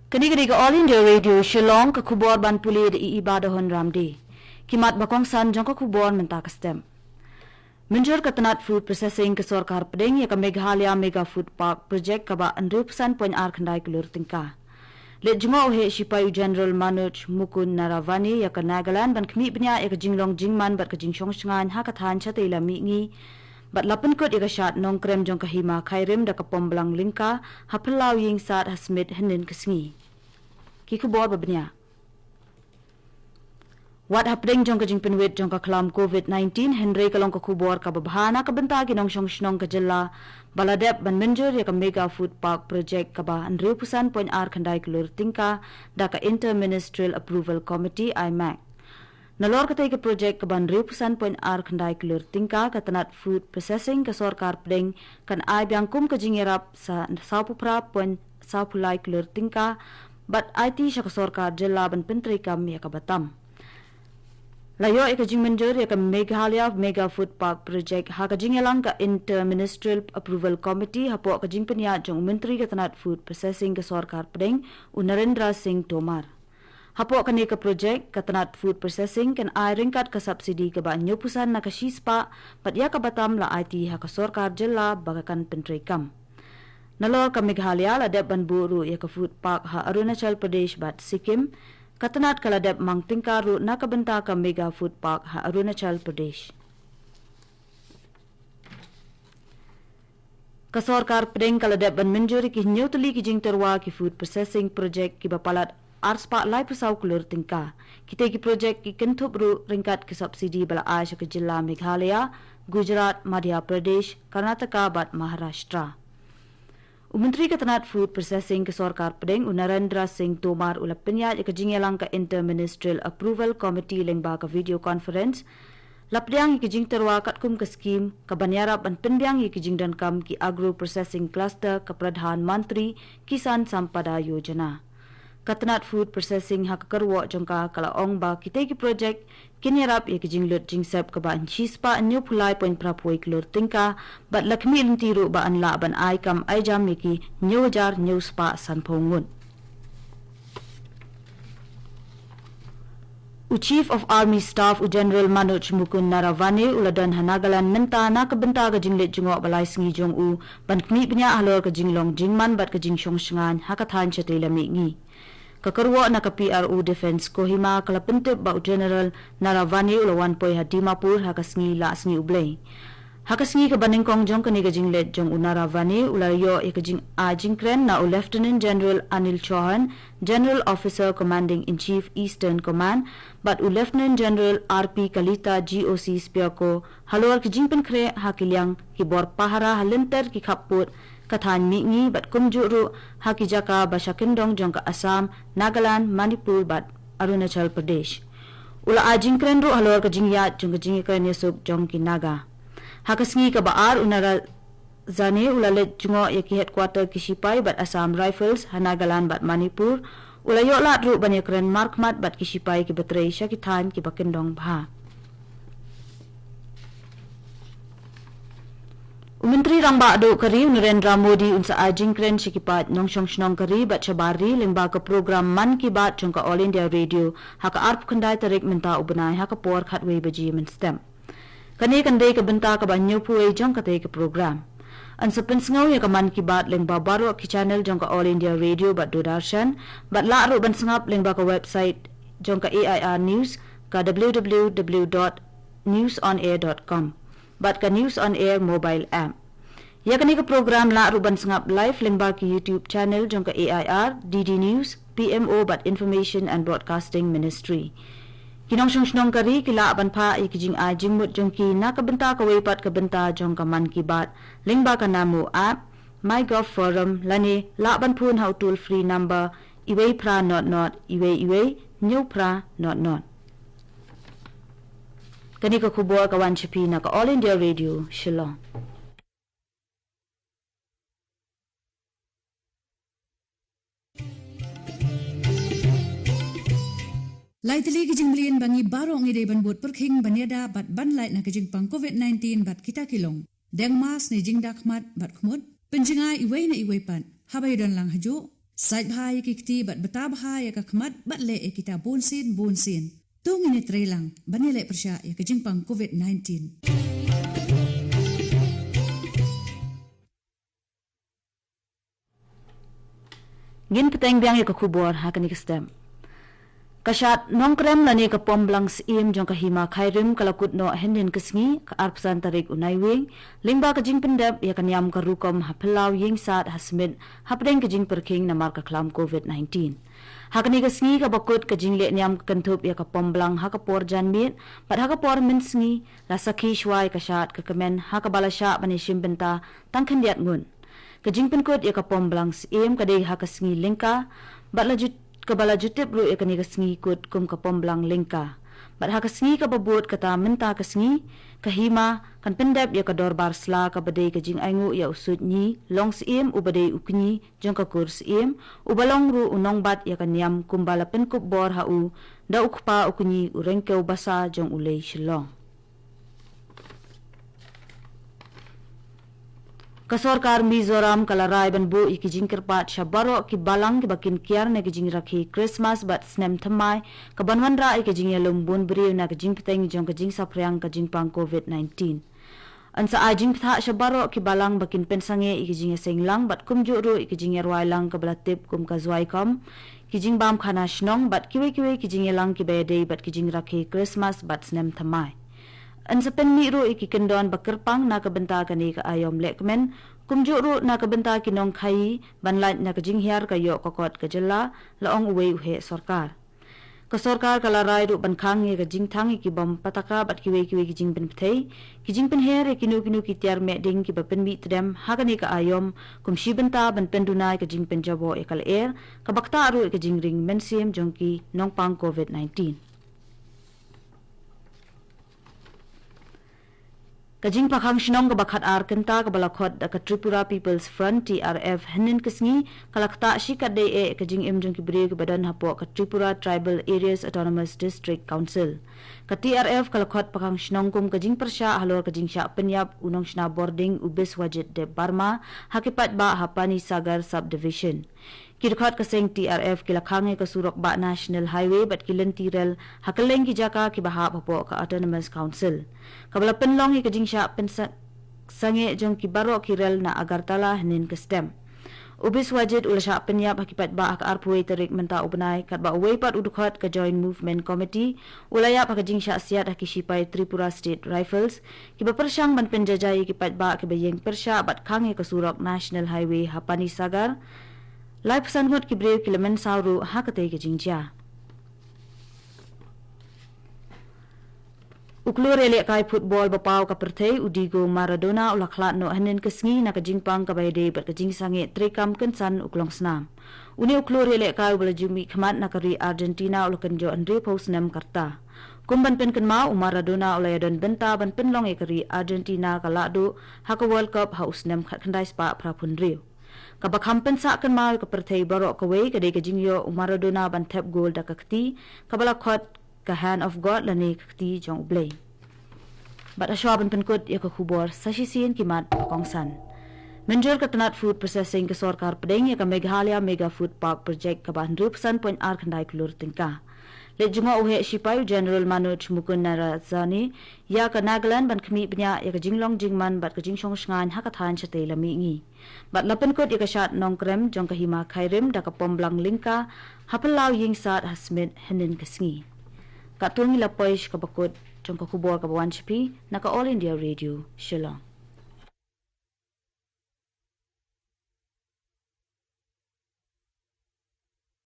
Kani-kani ka All India Radio Shillong ka kubor ban puli di ibadahon ramdi. Kimat bakong san jong ka kubor menta kastem. Menjur ka tanat food processing ka Sarkar Pedeng ya ka Meghalaya Mega Food Park project ka ba 100% khandai kulur tingka. Let jungo he Sipayu General Manoj Mukund Naravani ya ka Nagaland ban kmi bnya ya ka jinglong jingman bat ka jingshong shngan ha ka than chate la mi ngi. Bat lapan kot ya ka shat nong krem jong ka hima khairim da ka pomblang lingka hapelau ying sat hasmit henin kesngi. Ki kubor babnya. What happening jong ka jingpin wit jong ka kalam COVID-19 Henry kalong ka kubor ka babhana ka benta ginong shong shnong ka jilla baladep ban menjur ya ka Mega Food Park project ka ba 100% khandai kulur tingka da ka Interministerial Approval Committee IMAC. Nalor ka tay ka project ka ba 100% khandai kulur tingka ka tanat food processing ka Sarkar Pedeng kan ay biangkum ka jingirap sa sapupra sapulai kulur tingka bat IT siya ka Sarkar jilla ban pentri kam ya ka Batam. Layo ka jing menjur ya ka Meghalaya Mega Food Park project ha ka jingelang ka Interministerial Approval Committee hapo ka jing penya jong menteri ka tanat food processing ka Sarkar Pedeng Narendra Singh Tomar. Hapo ka ni ka project ka tanat food processing kan ay ringkat ka subsidi ka ba nyupusan na ka shispa pat ya ka Batam la IT ha ka Sarkar jilla bagakan pentri kam. Nalor ka Meghalaya ladep ban buru ya ka food park ha Arunachal Pradesh bat Sikkim katanat ka ladep mang tingkaru na kabenta ka Mega Food Park ha Arunachal Pradesh. Ka Sarkar Pedeng ka ladep ban menjuri ki nyutuli ki jing terwa ki food processing project ki bapalat arspa lai pusaw kulur tingka. Kita ki project ki kentup ru ringkat ki subsidi bala Asia ke jilla Meghalaya, Gujarat, Madhya Pradesh, Karnataka bat Maharashtra. Menteri Ketanat Food Processing ke Sarkar Pedeng Narendra Singh Tomar ulap penyat ka jingelang ka Interministerial Approval Committee lengba ka video conference lapdiang ki jing terwa katkum ka scheme ka banyarap an penbiang ki jing dan kam ki agro processing cluster ka Pradhan Mantri Kisan Sampada Yojana. Katanat Food Processing hak karwo jongka kala ong ba kita ki project kinyarap ya ki jinglut jingsep ka ba chispa anyo pulai point prapoi klur tingka bat lakmi lintiru ba an la ban ai kam ai jam ki nyojar nyuspa san pongun. Chief of Army Staff General Manoj Mukund Naravani uladan Nagaland menta na kabenta ka jinglet jingo balai singi jong u ban kmi bnya halor ka jinglong jingman bat ka jingshong shngan hakathan chate lami ngi. Kakarwa na ka PRO Defense Kohima kalapentip ba General Naravani ulawan poy ha Dimapur hakasngi la asngi ublay. Hakasngi ka baningkong jong kani ka jinglet jong Naravani ulayo ikajing ajingkren na Lieutenant General Anil Chauhan, General Officer Commanding in Chief Eastern Command, but Lieutenant General RP Kalita GOC Spiako halor ki jingpen kre hakilyang ki bor pahara halinter ki khaput kathan mingi bat kumjuru hakijaka basakindong jong ka Assam, Nagaland, Manipur bat Arunachal Pradesh. Ula ajingkren ru halor ka jingyat jong ka jingkren yesuk jong ki Naga. Hakasngi ka baar unara zane ulalet jungo ya ki headquarter ki Sipai bat Assam Rifles Nagaland bat Manipur ulayo lat ru banyakren markmat bat ki Sipai ki batrei sya ki than ki bakindong bha. Menteri Rangba do kari Narendra Modi unsa ajingkren sikipat nongshong shnong kari bat chabari limba ka program Man Ki Baat jong ka All India Radio haka arp kandai tarik menta ubenai haka por khatwei baji men stem. Kani kandai ka benta ka banyo puai jong ka tay ka program. An sa pensngaw ya ka Man Ki Baat limba baro ki channel jong ka All India Radio bat Dodarshan bat la ro ban sangap limba ka website jong ka AIR News ka www.newsonair.com. Bat ka News on Air mobile app. Ya kani ka program la ruban sangap live lingba ki YouTube channel jong ka AIR, DD News, PMO bat Information and Broadcasting Ministry. Kinong shnong kari kila ban pa ikijing ajing mut jong ki na kabenta ka weipat kabenta jong ka Man Ki Baat lingba ka namu app, MyGov forum lani la ban pun how toll free number iway pra not iway new pra not. Kani ka kubor kawan chapi na ka All India Radio, Shillong. Lai tali kijing melian bangi baro ngi ban bot perking banyada bat ban lai na kijing pang COVID-19 bat kita kilong. Deng mas ni jing dakmat bat kumut penjinga iway na iway pan habay dan lang hajo Sait bahaya kikti bat beta bahaya ka khmat bat le kita bonsin. Tung ini trelang banile persya ya kejingpang COVID-19. Gin peteng biang ya kubor hakani kestem. Kasat nongkrem lani ka pomblang sim jong kahima khairim kalakut no hendin kesngi ka arpsan tarik unaiwing lingba ka jing pendap ya kanyam ka rukom hapelau ying sat hasmit hapdeng ka jing perking namar ka klam COVID-19. Hakani kesngi ka bakut ka jing le nyam kentup ya ka pomblang hakapor janmit pat hakapor minsngi la sakhi shwai kasat ka kemen hakabalasha banishim benta tangkhendiat ngun. Ka jing penkut ya ka pomblang sim ka dei hakasngi lingka bat lajut kabala jutip ru ekani kasngi kut kum ka pomblang lingka bat ha kasngi ka babut kata menta kasngi kahima kan pendap ya ka dorbar sla ka badai ka jing aingu ya usut ni long sim u badai ukni jong ka kur sim u balong ru unong bat ya ka niam kumbala penkup bor ha u da ukpa ukni u rengkeu basa jong ulei shilong. Kasorkar Mizoram kalarai banbu iki jingkerpat shabaro ki balang ki bakin kiar na ki jing rakhi Christmas bat snem thamai ka banwanra iki jing yalum bun bri na ki jing peteng jong ka jing sapriang ka jing pang COVID-19. Ansa ajing ptha shabaro ki balang bakin pensange iki jing senglang bat kumju ru iki jing yarwai lang ka balatip kum ka zwai kam ki jing bam khana shnong bat kiwe ki jing lang ki bayade bat ki jing rakhi Christmas bat snem thamai. Ansa penmi ru iki kendon bakerpang na kabenta kani ka ayom lekmen kumju ru na kabenta kinong khai banlat na ka jinghiar ka yo kokot ka jela laong uwe uhe sorkar. Ka sorkar kalarai ru bankhang ka jingthang ki bom pataka bat kiwe ki jing pen pthei ki jing pen her kinu ki tiar me ding ki bapen mi tdem hakani ka ayom kumshi benta ban pendunai ka jing pen jabo ekal air ka bakta ru ka jing ring mensim jongki nongpang COVID-19. Kajing pakhang shinong ka bakhat arkenta ka balakot da ka Tripura People's Front TRF henin kisngi kalakta shikat de kajing imjong ki bri ka badan hapo ka Tripura Tribal Areas Autonomous District Council. Ka TRF kalakot pakhang shinong kum kajing persya halor kajing sya penyap unong shna boarding ubis wajid de Barma hakipat ba Hapani Sagar Subdivision. Kirkhat kaseng TRF kilakhange ka surok ba National Highway bat kilentirel hakaleng ki jaka ki bahap hapo ka Autonomous Council. Kabala penlong ki kajing sya sange jong ki baro kirel na Agartala henin kestem. Ubis wajid ula sya penyap hakipat ba ka arpuwe terik menta ubnai kat ba uwe pat udukhat ka Joint Movement Committee ulayap kajing sya siat hakisipai Tripura State Rifles ki bapersyang ban penjajai ki pat ba ki bayeng persya bat khange ka surok National Highway Hapani Sagar lai pesan ngot ki brew kilemen sauru hakatei ke jingja. Uklur elek kai football bapau ka perthei Udigo Maradona ulaklat no hanin kesngi na ka jingpang ka bayde bat ka jingsange trekam kensan uklong snam. Uni uklur elek kai bala jumi khmat na kari Argentina ulakan jo andre pos nem karta. Kumban pen kenma Maradona ulayadon benta ban penlong e kari Argentina ka ladu haka World Cup haus nem khandai spa prapun riu. Kabak hampensa kan mal ke perthei barok kawai kadai ke jingyo Maradona ban tap gol da kakti kabala khot ka hand of God lani kakti jong blay. Bat aswa ban penkut ya ka khubor sasisin kimat kongsan. Menjur ka tanat food processing ke sorkar pedeng ya ka Meghalaya Mega Food Park project ka ban 100% khandai klur tingka. Let junga uhe Shipayu General Manoj Mukund Narazani ya ka Nagaland ban khmi pnya ya ka jinglong jingman bat ka jingshong shngan hakathan chate lami ngi bat lapen kot ya ka shat nongkrem jong ka hima khairim da ka pomblang lingka hapelau ying sat hasmit henin kasngi ka tungi la poish ka bakut jong ka khubor ka bawan chipi na ka All India Radio Shillong.